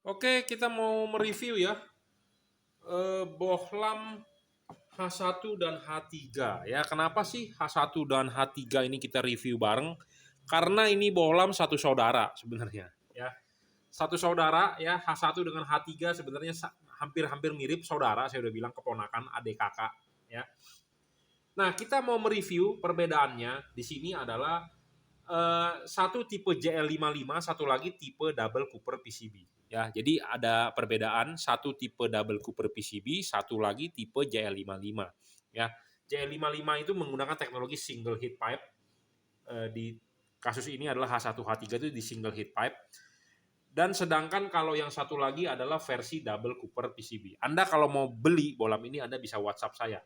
Oke, kita mau mereview ya bohlam H1 dan H3 ya. Kenapa sih H1 dan H3 ini kita review bareng? Karena ini bohlam satu saudara sebenarnya ya. Satu saudara ya, H1 dengan H3 sebenarnya hampir-hampir mirip saudara, saya udah bilang keponakan, adik kakak ya. Nah, kita mau mereview perbedaannya di sini adalah satu tipe JL55, satu lagi tipe double Cooper PCB. Ya, jadi ada perbedaan, satu tipe double Cooper PCB, satu lagi tipe JL55. Ya, JL55 itu menggunakan teknologi single heat pipe. Di kasus ini adalah H1 H3 itu di single heat pipe. Dan sedangkan kalau yang satu lagi adalah versi double Cooper PCB. Anda kalau mau beli bohlam ini Anda bisa WhatsApp saya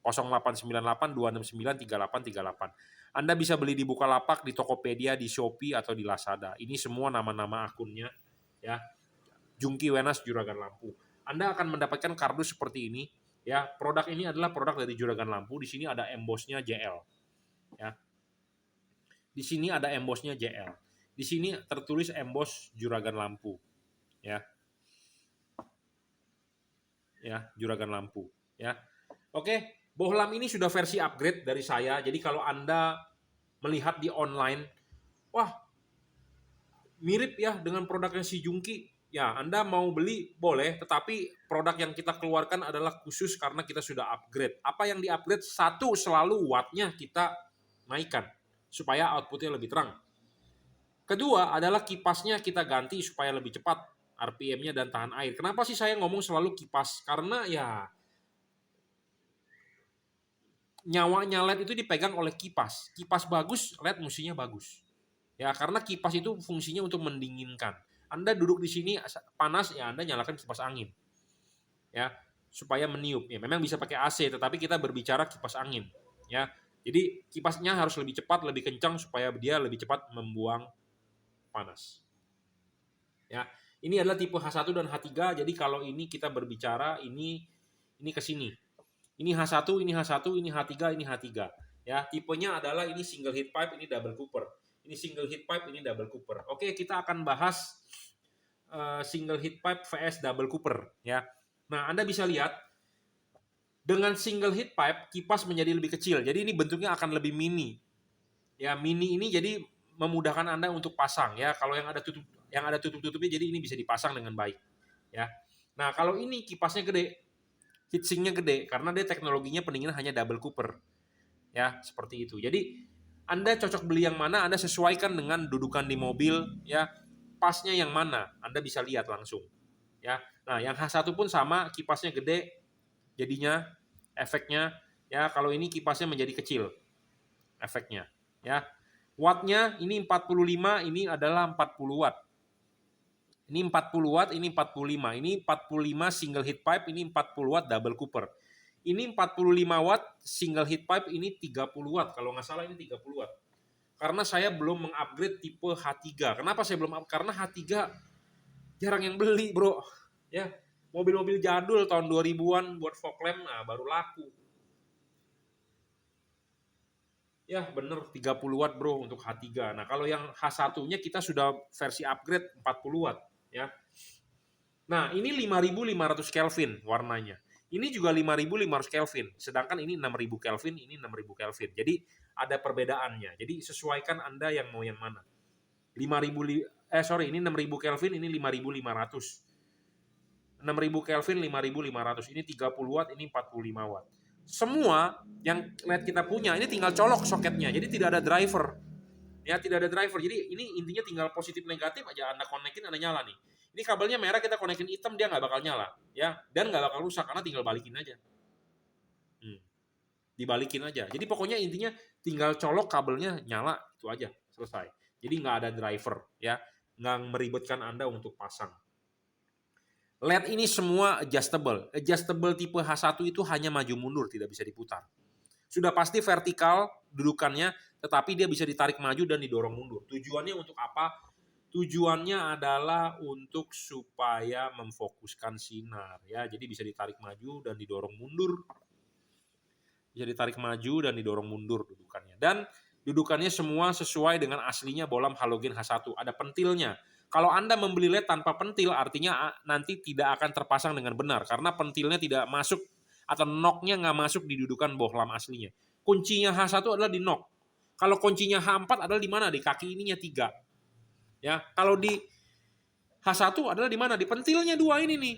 0898 269 3838. Anda bisa beli di Bukalapak, di Tokopedia, di Shopee atau di Lazada. Ini semua nama-nama akunnya ya. Jungki Wenas Juragan Lampu. Anda akan mendapatkan kardus seperti ini ya. Produk ini adalah produk dari Juragan Lampu. Di sini ada embossnya JL ya. Di sini ada embossnya JL. Di sini tertulis emboss Juragan Lampu ya. Ya, Juragan Lampu ya. Oke, bohlam ini sudah versi upgrade dari saya. Jadi kalau Anda melihat di online, wah mirip ya dengan produknya si Jungki. Ya, Anda mau beli boleh, tetapi produk yang kita keluarkan adalah khusus karena kita sudah upgrade. Apa yang di-upgrade? Satu, selalu wattnya kita naikkan supaya outputnya lebih terang. Kedua adalah kipasnya kita ganti supaya lebih cepat RPM-nya dan tahan air. Kenapa sih saya ngomong selalu kipas? Karena ya nyawanya LED itu dipegang oleh kipas. Kipas bagus, LED mestinya bagus. Ya, karena kipas itu fungsinya untuk mendinginkan. Anda duduk di sini panas ya Anda nyalakan kipas angin. Ya, supaya meniup. Ya, memang bisa pakai AC, tetapi kita berbicara kipas angin, ya. Jadi kipasnya harus lebih cepat, lebih kencang supaya dia lebih cepat membuang panas. Ya. Ini adalah tipe H1 dan H3. Jadi kalau ini kita berbicara ini ke sini. Ini H1, ini H1, ini H3, ini H3. Ya, tipenya adalah ini single heat pipe, ini double Cooper. Ini single heat pipe, ini double Cooper. Oke, kita akan bahas single heat pipe vs double Cooper ya. Nah, Anda bisa lihat dengan single heat pipe kipas menjadi lebih kecil. Jadi ini bentuknya akan lebih mini. Ya, mini ini jadi memudahkan Anda untuk pasang ya. Kalau yang ada tutup-tutupnya jadi ini bisa dipasang dengan baik ya. Nah, kalau ini kipasnya gede, heatsinknya gede karena dia teknologinya pendinginan hanya double Cooper ya, seperti itu. Jadi Anda cocok beli yang mana, Anda sesuaikan dengan dudukan di mobil ya, pasnya yang mana Anda bisa lihat langsung ya. Nah, yang H1 pun sama, kipasnya gede jadinya efeknya ya. Kalau ini kipasnya menjadi kecil efeknya ya. Wattnya ini 45, ini adalah 40 watt. Ini 40 watt, ini 45. Ini 45 single heat pipe, ini 40 watt double Cooper. Ini 45 watt single heat pipe, ini 30 watt. Kalau nggak salah ini 30 watt. Karena saya belum mengupgrade tipe H3. Kenapa saya belum? Karena H3 jarang yang beli, bro. Ya, mobil-mobil jadul tahun 2000-an buat fog lamp, nah baru laku. Ya, bener 30 watt, bro, untuk H3. Nah, kalau yang H1-nya kita sudah versi upgrade 40 watt, ya. Nah, ini 5500 Kelvin warnanya. Ini juga 5500 Kelvin, sedangkan ini 6000 Kelvin, ini 6000 Kelvin. Jadi ada perbedaannya. Jadi sesuaikan Anda yang mau yang mana. 5000 ini 6000 Kelvin, ini 5500. 6000 Kelvin, 5500. Ini 30 watt, ini 45 watt. Semua yang LED kita punya ini tinggal colok soketnya. Jadi tidak ada driver. Ya, tidak ada driver. Jadi ini intinya tinggal positif negatif aja Anda konekin, Anda nyala nih. Ini kabelnya merah, kita konekin hitam, dia nggak bakal nyala, ya, dan nggak bakal rusak karena tinggal balikin aja. Dibalikin aja. Jadi pokoknya intinya tinggal colok kabelnya nyala, itu aja, selesai. Jadi nggak ada driver, ya, nggak meribetkan Anda untuk pasang. LED ini semua adjustable. Adjustable tipe H1 itu hanya maju mundur, tidak bisa diputar. Sudah pasti vertikal dudukannya, tetapi dia bisa ditarik maju dan didorong mundur. Tujuannya untuk apa? Tujuannya adalah untuk supaya memfokuskan sinar ya. Jadi bisa ditarik maju dan didorong mundur. Bisa ditarik maju dan didorong mundur dudukannya. Dan dudukannya semua sesuai dengan aslinya bohlam halogen H1. Ada pentilnya. Kalau Anda membeli LED tanpa pentil, artinya nanti tidak akan terpasang dengan benar karena pentilnya tidak masuk atau knock-nya nggak masuk di dudukan bohlam aslinya. Kuncinya H1 adalah di knock. Kalau kuncinya H4 adalah di mana? Di kaki ininya 3. Ya, kalau di H1 adalah di mana? Di pentilnya 2 ini nih.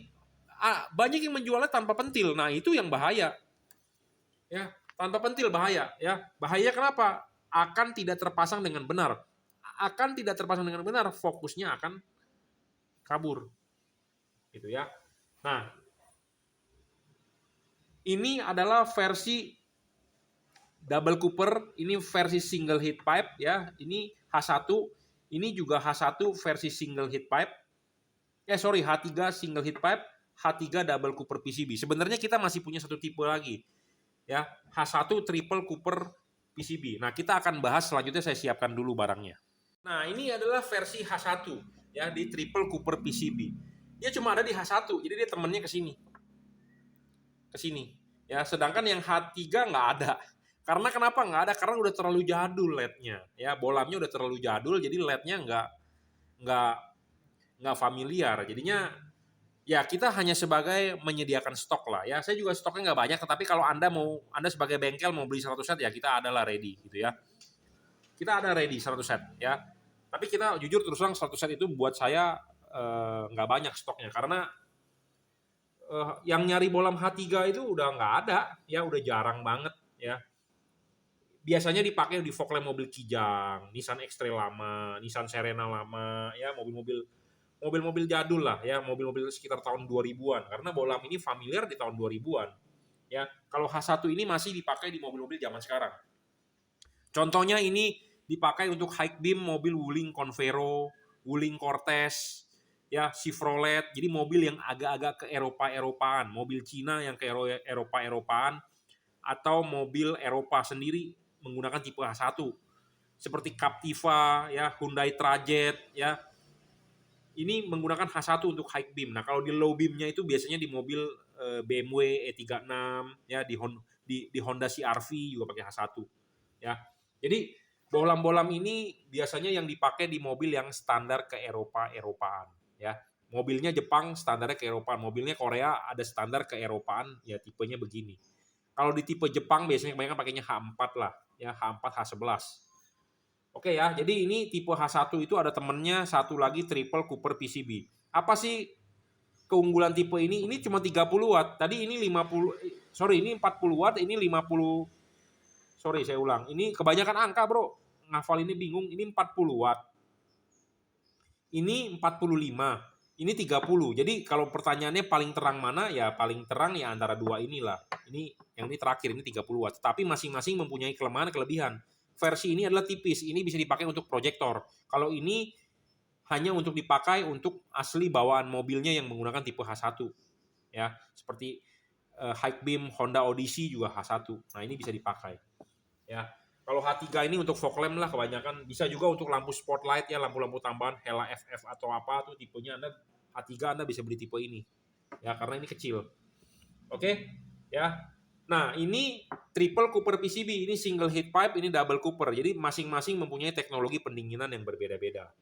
Banyak yang menjualnya tanpa pentil. Nah, itu yang bahaya. Ya, tanpa pentil bahaya, ya. Bahaya kenapa? Akan tidak terpasang dengan benar. Akan tidak terpasang dengan benar, fokusnya akan kabur. Gitu ya. Nah, ini adalah versi double cooper, ini versi single heat pipe ya. Ini H1, ini juga H1 versi single heat pipe. H3 single heat pipe, H3 double cooper PCB. Sebenarnya kita masih punya satu tipe lagi. Ya, H1 triple cooper PCB. Nah, kita akan bahas selanjutnya, saya siapkan dulu barangnya. Nah, ini adalah versi H1 ya di triple cooper PCB. Dia cuma ada di H1, jadi dia temennya ke sini. Ke sini. Ya, sedangkan yang H3 nggak ada. Karena kenapa nggak ada? Karena udah terlalu jadul LED-nya. Ya, bolamnya udah terlalu jadul, jadi LED-nya nggak familiar. Jadinya ya kita hanya sebagai menyediakan stok lah ya. Saya juga stoknya nggak banyak, tetapi kalau Anda sebagai bengkel mau beli 100 set ya kita adalah ready gitu ya. Kita ada ready 100 set ya. Tapi kita jujur terus terang 100 set itu buat saya nggak banyak stoknya karena yang nyari bolam H3 itu udah nggak ada ya, udah jarang banget ya. Biasanya dipakai di fog lamp mobil Kijang, Nissan X-Trail lama, Nissan Serena lama ya, mobil-mobil jadul lah ya, mobil-mobil sekitar tahun 2000-an karena bolam ini familiar di tahun 2000-an ya. Kalau H1 ini masih dipakai di mobil-mobil zaman sekarang. Contohnya ini dipakai untuk high beam mobil Wuling Convero, Wuling Cortez, ya Chevrolet. Jadi mobil yang agak-agak ke Eropa-Eropaan, mobil Cina yang ke Eropa-Eropaan, atau mobil Eropa sendiri menggunakan tipe H1. Seperti Captiva, ya Hyundai Trajet, ya. Ini menggunakan H1 untuk high beam. Nah, kalau di low beamnya itu biasanya di mobil BMW E36, ya di Honda CR-V juga pakai H1, ya. Jadi bohlam-bohlam ini biasanya yang dipakai di mobil yang standar ke Eropa-Eropaan ya. Mobilnya Jepang standarnya ke Eropaan, mobilnya Korea ada standar ke Eropaan ya, tipenya begini. Kalau di tipe Jepang biasanya kebanyakan pakainya H4 lah ya, H4 H11. Oke ya, jadi ini tipe H1 itu ada temennya satu lagi triple cooper PCB. Apa sih keunggulan tipe ini? Ini cuma 30 watt. Tadi ini 40 watt, ini 50. Sorry, saya ulang. Ini kebanyakan angka, Bro. Ngafal ini bingung. Ini 40 watt. Ini 45. Ini 30. Jadi kalau pertanyaannya paling terang mana? Ya paling terang ya antara dua inilah. Yang ini terakhir, ini 30 watt. Tapi masing-masing mempunyai kelemahan kelebihan. Versi ini adalah tipis. Ini bisa dipakai untuk proyektor. Kalau ini hanya untuk dipakai untuk asli bawaan mobilnya yang menggunakan tipe H1. Ya, seperti high beam Honda Odyssey juga H1. Nah, ini bisa dipakai. Ya, kalau H3 ini untuk fog lamp lah kebanyakan, bisa juga untuk lampu spotlight ya, lampu-lampu tambahan Hella FF atau apa tuh tipenya Anda H3 Anda bisa beli tipe ini. Ya, karena ini kecil. Oke, ya. Nah, ini triple cooper PCB, ini single heat pipe, ini double cooper. Jadi masing-masing mempunyai teknologi pendinginan yang berbeda-beda.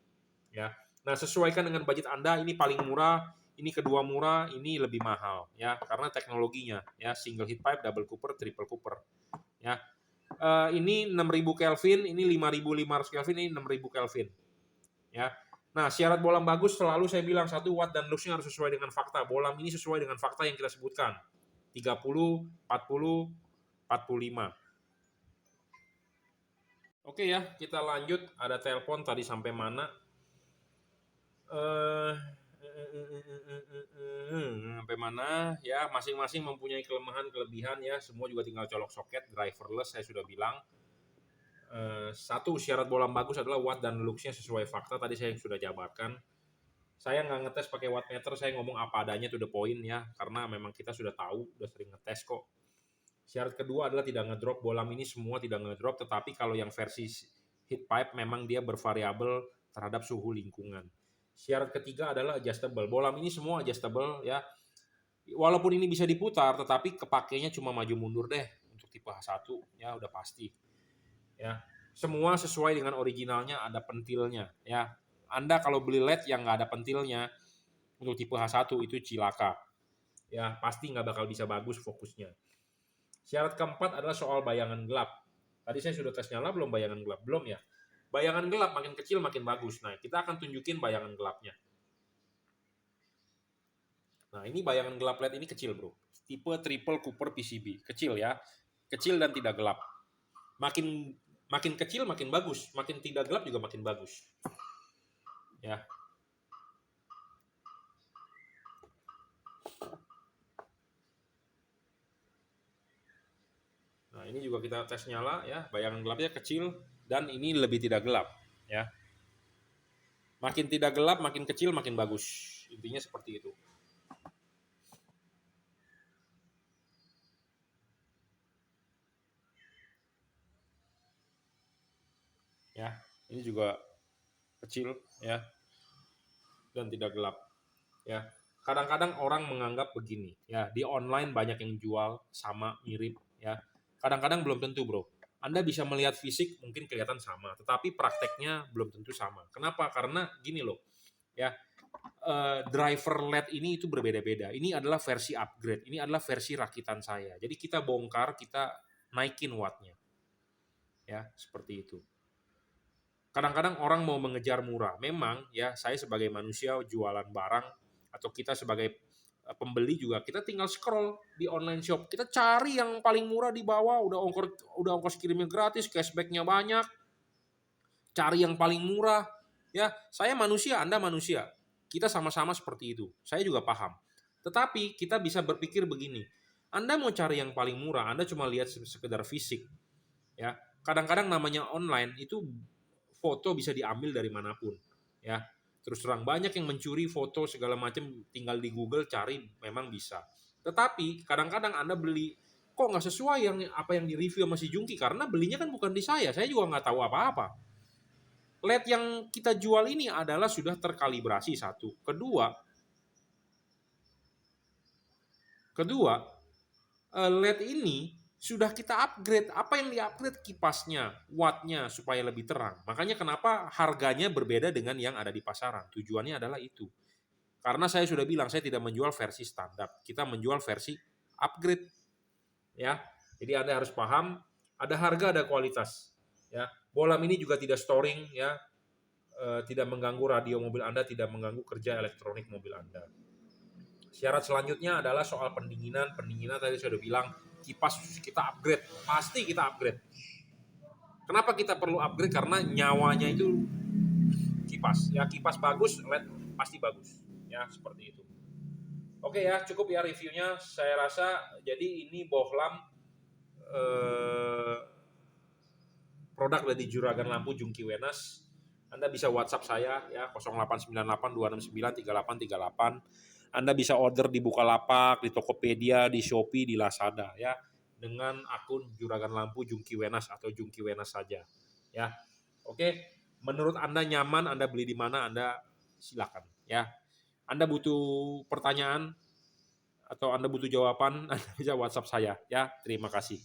Ya. Nah, sesuaikan dengan budget Anda, ini paling murah, ini kedua murah, ini lebih mahal ya, karena teknologinya ya, single heat pipe, double cooper, triple cooper. Ya. Ini 6000 Kelvin, ini 5500 Kelvin, ini 6000 Kelvin. Ya. Nah, syarat bolam bagus selalu saya bilang 1 watt dan luxnya harus sesuai dengan fakta. Bolam ini sesuai dengan fakta yang kita sebutkan. 30, 40, 45. Oke ya, kita lanjut. Ada telepon tadi sampai mana? Sampai mana? Ya, masing-masing mempunyai kelemahan kelebihan ya. Semua juga tinggal colok soket, driverless saya sudah bilang. Satu syarat bolam bagus adalah watt dan luxnya sesuai fakta. Tadi saya sudah jabarkan. Saya nggak ngetes pakai wattmeter, saya ngomong apa adanya to the point ya, karena memang kita sudah tahu, udah sering ngetes kok. Syarat kedua adalah tidak ngedrop. Bolam ini semua tidak ngedrop, tetapi kalau yang versi heat pipe memang dia bervariabel terhadap suhu lingkungan. Syarat ketiga adalah adjustable. Bolam ini semua adjustable ya. Walaupun ini bisa diputar, tetapi kepakainya cuma maju mundur deh untuk tipe H1 ya, udah pasti. Ya. Semua sesuai dengan originalnya, ada pentilnya ya. Anda kalau beli LED yang nggak ada pentilnya untuk tipe H1 itu cilaka. Ya, pasti nggak bakal bisa bagus fokusnya. Syarat keempat adalah soal bayangan gelap. Tadi saya sudah tes nyala belum bayangan gelap? Belum ya? Bayangan gelap makin kecil makin bagus. Nah, kita akan tunjukin bayangan gelapnya. Nah, ini bayangan gelap LED ini kecil, bro. Tipe triple Cooper PCB. Kecil ya. Kecil dan tidak gelap. Makin kecil makin bagus. Makin tidak gelap juga makin bagus. Ya. Nah, ini juga kita tes nyala ya. Bayangan gelapnya kecil dan ini lebih tidak gelap, ya. Makin tidak gelap, makin kecil, makin bagus. Intinya seperti itu. Ya, ini juga kecil ya dan tidak gelap. Ya. Kadang-kadang orang menganggap begini, ya, di online banyak yang jual sama mirip ya. Kadang-kadang belum tentu, bro. Anda bisa melihat fisik mungkin kelihatan sama, tetapi prakteknya belum tentu sama. Kenapa? Karena gini loh. Ya, driver LED ini itu berbeda-beda. Ini adalah versi upgrade. Ini adalah versi rakitan saya. Jadi kita bongkar, kita naikin wattnya. Ya, seperti itu. Kadang-kadang orang mau mengejar murah. Memang ya, saya sebagai manusia jualan barang atau kita sebagai pembeli juga, kita tinggal scroll di online shop. Kita cari yang paling murah di bawah, udah ongkos kirimnya gratis, cashbacknya banyak. Cari yang paling murah. Ya, saya manusia, Anda manusia. Kita sama-sama seperti itu. Saya juga paham. Tetapi kita bisa berpikir begini. Anda mau cari yang paling murah, Anda cuma lihat sekedar fisik. Ya, kadang-kadang namanya online itu foto bisa diambil dari manapun. Ya, terus terang banyak yang mencuri foto segala macam, tinggal di Google cari memang bisa. Tetapi kadang-kadang Anda beli kok nggak sesuai yang apa yang di review sama si Jungki, karena belinya kan bukan di saya juga nggak tahu apa-apa. LED yang kita jual ini adalah sudah terkalibrasi satu. Kedua, LED ini sudah kita upgrade. Apa yang di-upgrade? Kipasnya, wattnya supaya lebih terang. Makanya kenapa harganya berbeda dengan yang ada di pasaran. Tujuannya adalah itu. Karena saya sudah bilang saya tidak menjual versi standar. Kita menjual versi upgrade. Ya. Jadi Anda harus paham, ada harga, ada kualitas. Ya. Bolam ini juga tidak storing ya. Tidak mengganggu radio mobil Anda, tidak mengganggu kerja elektronik mobil Anda. Syarat selanjutnya adalah soal pendinginan. Pendinginan tadi saya sudah bilang, kipas kita upgrade, pasti kita upgrade. Kenapa kita perlu upgrade? Karena nyawanya itu kipas. Ya, kipas bagus, LED pasti bagus. Ya, seperti itu. Oke ya, cukup ya reviewnya. Saya rasa jadi ini bohlam produk dari Juragan Lampu Jungki Wenas. Anda bisa WhatsApp saya ya 0898 269 3838. Anda bisa order di Bukalapak, di Tokopedia, di Shopee, di Lazada ya dengan akun Juragan Lampu Jungki Wenas atau Jungki Wenas saja ya. Oke, menurut Anda nyaman Anda beli di mana, Anda silakan ya. Anda butuh pertanyaan atau Anda butuh jawaban, Anda bisa WhatsApp saya ya. Terima kasih.